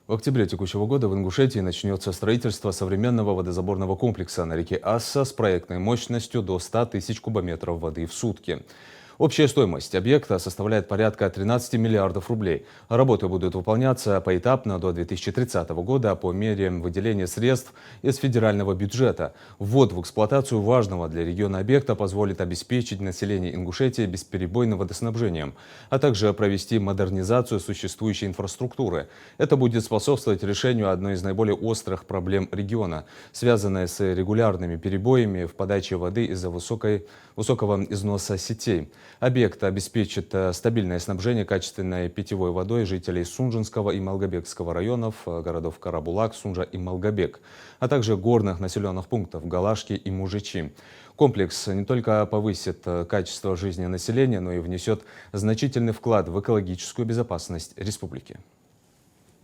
В октябре текущего года в Ингушетии начнется строительство современного водозаборного комплекса на реке Асса с проектной мощностью до 100 тысяч кубометров воды в сутки. Общая стоимость объекта составляет порядка 13 миллиардов рублей. Работы будут выполняться поэтапно до 2030 года по мере выделения средств из федерального бюджета. Ввод в эксплуатацию важного для региона объекта позволит обеспечить население Ингушетии бесперебойным водоснабжением, а также провести модернизацию существующей инфраструктуры. Это будет способствовать решению одной из наиболее острых проблем региона, связанной с регулярными перебоями в подаче воды из-за высокого износа сетей. Объект обеспечит стабильное снабжение качественной питьевой водой жителей Сунжинского и Малгобекского районов, городов Карабулак, Сунжа и Малгобек, а также горных населенных пунктов Галашки и Мужичи. Комплекс не только повысит качество жизни населения, но и внесет значительный вклад в экологическую безопасность республики.